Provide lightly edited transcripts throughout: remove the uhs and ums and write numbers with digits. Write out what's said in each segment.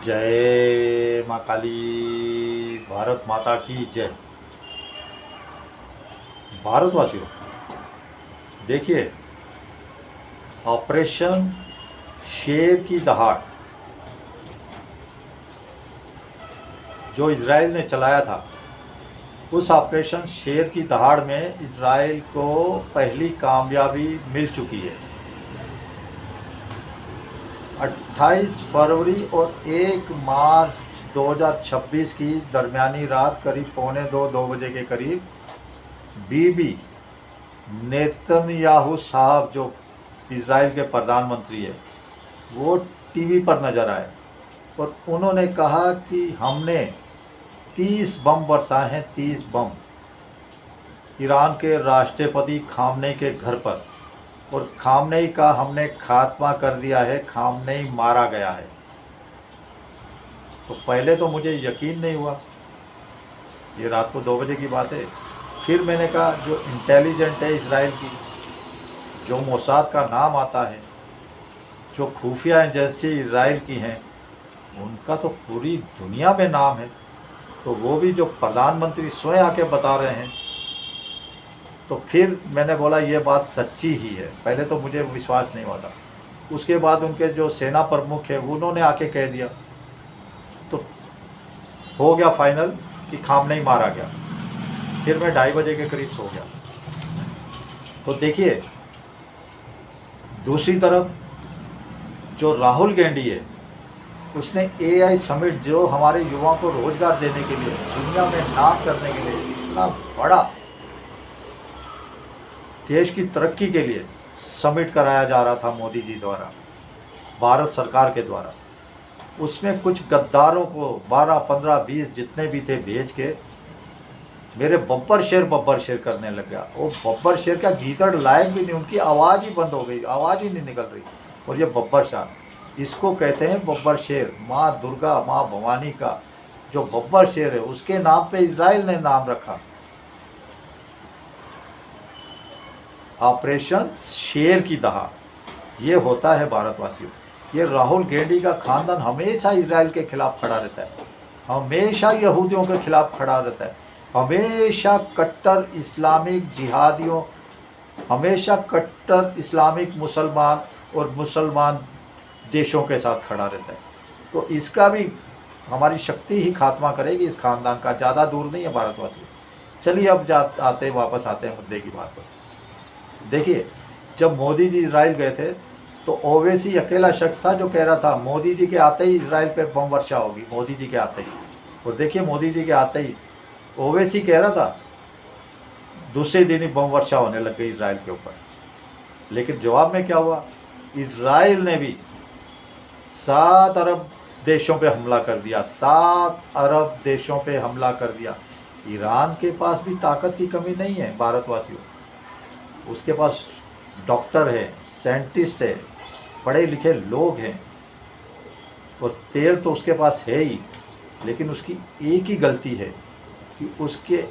जय माँ काली। भारत माता की जय। भारतवासियों, देखिए, ऑपरेशन शेर की दहाड़ जो इजराइल ने चलाया था, उस ऑपरेशन शेर की दहाड़ में इजराइल को पहली कामयाबी मिल चुकी है। 28 फरवरी और 1 मार्च 2026 की दरमियानी रात करीब 1:45-2 बजे के करीब बीबी नेतन्याहू साहब, जो इजराइल के प्रधानमंत्री है, वो टीवी पर नज़र आए और उन्होंने कहा कि हमने 30 बम बरसाए हैं, 30 बम ईरान के राष्ट्रपति खामनेई के घर पर, और खामनेई का हमने खात्मा कर दिया है, खामनेई मारा गया है। तो पहले तो मुझे यकीन नहीं हुआ, ये रात को 2 बजे की बात है। फिर मैंने कहा जो इंटेलिजेंट है इजराइल की, जो मोसाद का नाम आता है, जो खुफिया एजेंसी इजराइल की हैं, उनका तो पूरी दुनिया में नाम है, तो वो भी जो प्रधानमंत्री स्वयं आके बता रहे हैं, तो फिर मैंने बोला ये बात सच्ची ही है। पहले तो मुझे विश्वास नहीं हुआ था। उसके बाद उनके जो सेना प्रमुख है उन्होंने आके कह दिया, तो हो गया फाइनल कि खामनेई मारा गया। फिर मैं 2:30 बजे के करीब सो गया। तो देखिए, दूसरी तरफ जो राहुल गांधी है, उसने AI समिट, जो हमारे युवाओं को रोजगार देने के लिए, दुनिया में नाम करने के लिए, इतना बड़ा देश की तरक्की के लिए समिट कराया जा रहा था मोदी जी द्वारा, भारत सरकार के द्वारा, उसमें कुछ गद्दारों को 12, 15, 20 जितने भी थे भेज के मेरे बब्बर शेर करने लग गया। वो बब्बर शेर का गीदड़ लायक भी नहीं, उनकी आवाज़ ही बंद हो गई, आवाज़ ही नहीं निकल रही। और ये बब्बर शाह, इसको कहते हैं बब्बर शेर। माँ दुर्गा, माँ भवानी का जो बब्बर शेर है, उसके नाम पे इजराइल ने नाम रखा, ऑपरेशन शेर की दहाड़। ये होता है भारतवासियों। ये राहुल गांधी का खानदान हमेशा इजराइल के खिलाफ खड़ा रहता है, हमेशा यहूदियों के खिलाफ खड़ा रहता है, हमेशा कट्टर इस्लामिक जिहादियों, हमेशा कट्टर इस्लामिक मुसलमान और मुसलमान देशों के साथ खड़ा रहता है। तो इसका भी हमारी शक्ति ही खात्मा करेगी इस खानदान का। ज़्यादा दूर नहीं है भारतवासियों। चलिए अब वापस आते हैं मुद्दे की बात पर। देखिए, जब मोदी जी इजराइल गए थे तो ओवैसी अकेला शख्स था जो कह रहा था मोदी जी के आते ही इजराइल पे बम वर्षा होगी, मोदी जी के आते ही। और देखिए, मोदी जी के आते ही ओवैसी कह रहा था, दूसरे दिन ही बम वर्षा होने लग गई इजराइल के ऊपर। लेकिन जवाब में क्या हुआ? इजराइल ने भी 7 अरब देशों पे हमला कर दिया, 7 अरब देशों पे हमला कर दिया। ईरान के पास भी ताकत की कमी नहीं है भारतवासियों। उसके पास डॉक्टर है, साइंटिस्ट है, पढ़े लिखे लोग हैं, और तेल तो उसके पास है ही। लेकिन उसकी एक ही गलती है कि उसके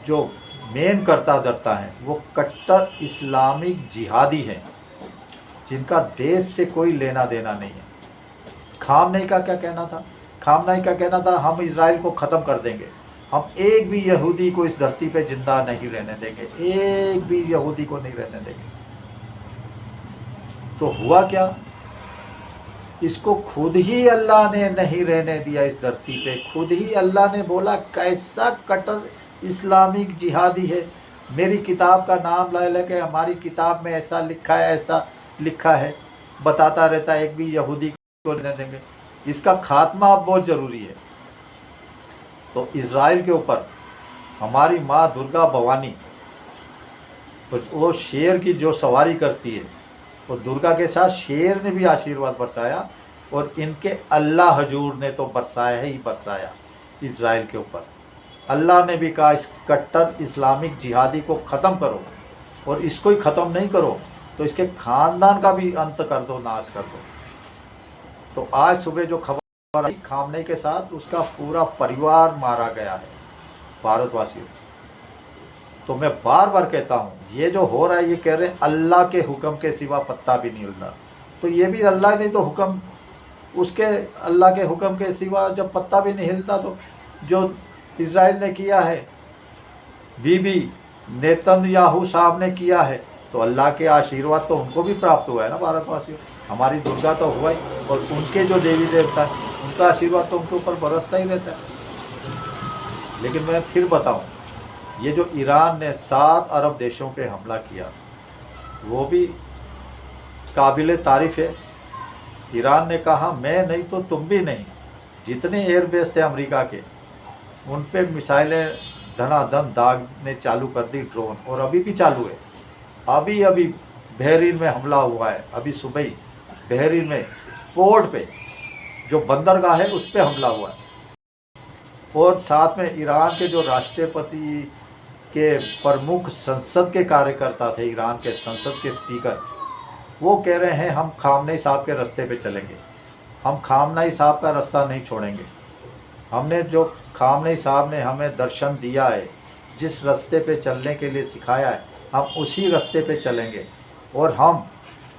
जो मेन करता धरता है वो कट्टर इस्लामिक जिहादी हैं, जिनका देश से कोई लेना देना नहीं है। खामनेई का क्या कहना था? खामनेई का कहना था हम इजराइल को ख़त्म कर देंगे, हम एक भी यहूदी को इस धरती पे जिंदा नहीं रहने देंगे, एक भी यहूदी को नहीं रहने देंगे। तो हुआ क्या? इसको खुद ही अल्लाह ने नहीं रहने दिया इस धरती पे। खुद ही अल्लाह ने बोला, कैसा कट्टर इस्लामिक जिहादी है, मेरी किताब का नाम ला लेके हमारी किताब में ऐसा लिखा है, ऐसा लिखा है, बताता रहता है एक भी यहूदी को नहीं देंगे। इसका खात्मा अब बहुत ज़रूरी है। तो इजराइल के ऊपर हमारी माँ दुर्गा भवानी, तो वो शेर की जो सवारी करती है, वो दुर्गा के साथ शेर ने भी आशीर्वाद बरसाया, और इनके अल्लाह हजूर ने तो बरसाया ही बरसाया इजराइल के ऊपर। अल्लाह ने भी कहा इस कट्टर इस्लामिक जिहादी को ख़त्म करो, और इसको ही ख़त्म नहीं करो तो इसके ख़ानदान का भी अंत कर दो, नाश कर दो। तो आज सुबह जो खबर आई, खामनेई के साथ उसका पूरा परिवार मारा गया है भारतवासियों। तो मैं बार बार कहता हूँ, ये जो हो रहा है, ये कह रहे हैं अल्लाह के हुक्म के सिवा पत्ता भी नहीं हिल रहा। तो ये भी अल्लाह ने तो हुक्म उसके अल्लाह के हुक्म के सिवा जब पत्ता भी नहीं हिलता, तो जो इजराइल ने किया है, बीबी नेतन्याहू साहब ने किया है, तो अल्लाह के आशीर्वाद तो उनको भी प्राप्त हुआ है ना भारतवासियों। हमारी दुर्गा तो हुआ ही, और उनके जो देवी देवता है उनका आशीर्वाद तो उनके ऊपर बरसता ही रहता है। लेकिन मैं फिर बताऊं, ये जो ईरान ने 7 अरब देशों पे हमला किया, वो भी काबिल तारीफ़ है। ईरान ने कहा मैं नहीं तो तुम भी नहीं। जितने एयरबेस थे अमेरिका के, उन पे मिसाइलें धनाधन दागने चालू कर दी, ड्रोन, और अभी भी चालू है। अभी बहरीन में हमला हुआ है, अभी सुबह ही बहरीन में पोर्ट पे जो बंदरगाह है उस पे हमला हुआ है। और साथ में ईरान के जो राष्ट्रपति के प्रमुख संसद के कार्यकर्ता थे, ईरान के संसद के स्पीकर, वो कह रहे हैं हम खामनेई साहब के रास्ते पे चलेंगे, हम खामनेई साहब का रास्ता नहीं छोड़ेंगे। हमने जो खामनेई साहब ने हमें दर्शन दिया है, जिस रास्ते पे चलने के लिए सिखाया है, हम उसी रास्ते पे चलेंगे। और हम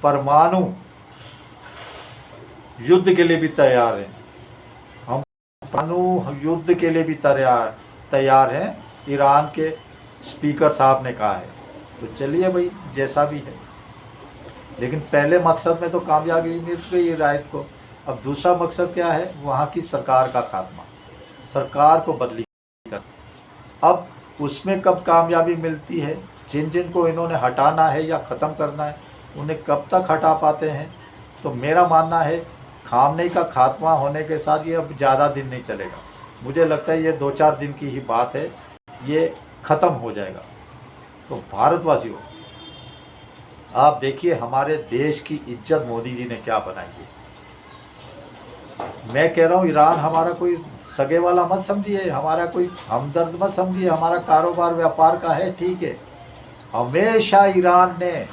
परमाणु युद्ध के लिए भी तैयार हैं, हम परमाणु युद्ध के लिए भी तैयार हैं, ईरान के स्पीकर साहब ने कहा है। तो चलिए भाई, जैसा भी है। लेकिन पहले मकसद में तो कामयाबी मिल गई राइट को। अब दूसरा मकसद क्या है? वहाँ की सरकार का खात्मा, सरकार को बदली कर। अब उसमें कब कामयाबी मिलती है? जिन जिन को इन्होंने हटाना है या ख़त्म करना है, उन्हें कब तक हटा पाते हैं? तो मेरा मानना है खामनेई का खात्मा होने के साथ ये अब ज़्यादा दिन नहीं चलेगा। मुझे लगता है ये 2-4 दिन की ही बात है, ये ख़त्म हो जाएगा। तो भारतवासियों, आप देखिए हमारे देश की इज्जत मोदी जी ने क्या बनाई है। मैं कह रहा हूँ, ईरान हमारा कोई सगे वाला मत समझिए, हमारा कोई हमदर्द मत समझिए, हमारा कारोबार व्यापार का है, ठीक है। हमेशा ईरान ने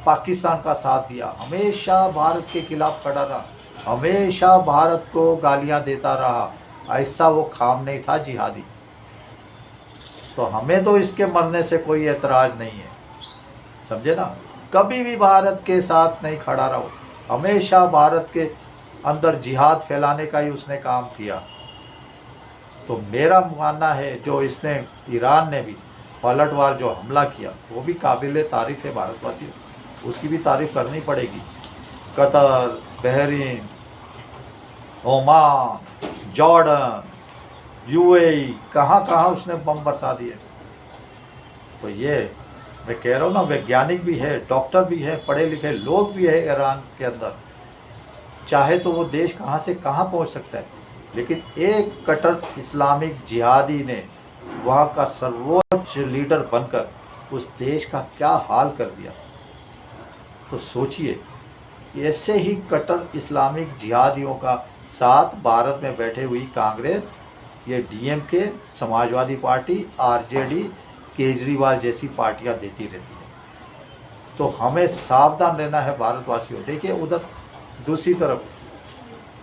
पाकिस्तान का साथ दिया, हमेशा भारत के खिलाफ खड़ा रहा, हमेशा भारत को गालियां देता रहा। ऐसा वो खामनेई था, जिहादी। तो हमें तो इसके मरने से कोई एतराज़ नहीं है, समझे ना। कभी भी भारत के साथ नहीं खड़ा रहो, हमेशा भारत के अंदर जिहाद फैलाने का ही उसने काम किया। तो मेरा मानना है जो इसने ईरान ने भी पलटवार जो हमला किया, वो भी काबिल तारीफ़ है भारतवासी, उसकी भी तारीफ़ करनी पड़ेगी। Qatar, Bahrain, Oman, Jordan, UAE, कहाँ कहाँ उसने बम बरसा दिए। तो ये मैं कह रहा हूँ ना, वैज्ञानिक भी है, डॉक्टर भी है, पढ़े लिखे लोग भी है ईरान के अंदर। चाहे तो वो देश कहाँ से कहाँ पहुँच सकता है, लेकिन एक कट्टर इस्लामिक जिहादी ने वहाँ का सर्वोच्च लीडर बनकर उस देश का क्या हाल कर दिया। तो सोचिए, ऐसे ही कट्टर इस्लामिक जिहादियों का साथ भारत में बैठे हुई कांग्रेस, ये DMK, Samajwadi party, RJD, Kejriwal जैसी पार्टियां देती रहती हैं। तो हमें सावधान रहना है भारतवासियों। देखिए उधर दूसरी तरफ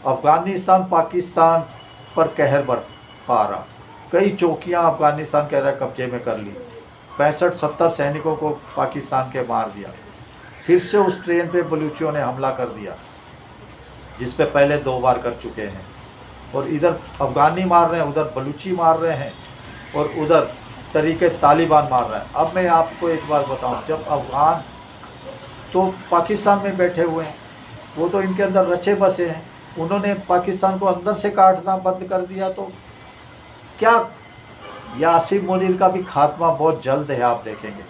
अफ़गानिस्तान पाकिस्तान पर कहर बरपा रहा, कई चौकियां अफ़गानिस्तान कह रहा है कब्जे में कर ली, 65-70 सैनिकों को पाकिस्तान के मार दिया। फिर से उस ट्रेन पे बलूचियों ने हमला कर दिया, जिस पे पहले 2 बार कर चुके हैं। और इधर अफ़गानी मार रहे हैं, उधर बलूची मार रहे हैं, और उधर तरीके तालिबान मार रहा है। अब मैं आपको एक बात बताऊं, जब अफ़गान तो पाकिस्तान में बैठे हुए हैं, वो तो इनके अंदर रचे बसे हैं, उन्होंने पाकिस्तान को अंदर से काटना बंद कर दिया। तो क्या यासीन मुनीर का भी खात्मा बहुत जल्द है, आप देखेंगे।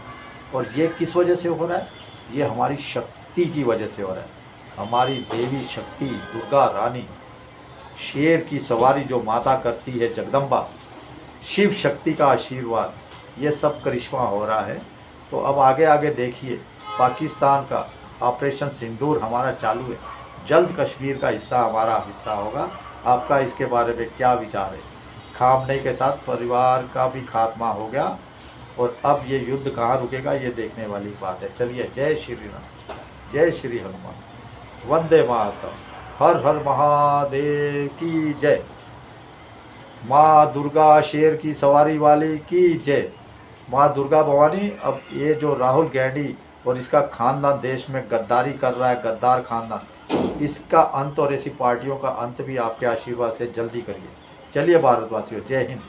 और ये किस वजह से हो रहा है? ये हमारी शक्ति की वजह से हो रहा है। हमारी देवी शक्ति, दुर्गा रानी, शेर की सवारी जो माता करती है, जगदम्बा, शिव शक्ति का आशीर्वाद, ये सब करिश्मा हो रहा है। तो अब आगे आगे देखिए, पाकिस्तान का ऑपरेशन सिंदूर हमारा चालू है, जल्द कश्मीर का हिस्सा हमारा हिस्सा होगा। आपका इसके बारे में क्या विचार है? खामनेई के साथ परिवार का भी खात्मा हो गया, और अब ये युद्ध कहाँ रुकेगा, ये देखने वाली बात है। चलिए, जय श्री राम, जय श्री हनुमान, वंदे मातरम, हर हर महादेव की जय, माँ दुर्गा शेर की सवारी वाली की जय, माँ दुर्गा भवानी। अब ये जो राहुल गांधी और इसका खानदान देश में गद्दारी कर रहा है, गद्दार खानदान, इसका अंत और ऐसी पार्टियों का अंत भी आपके आशीर्वाद से जल्दी करिए। चलिए भारतवासियों, जय हिंद।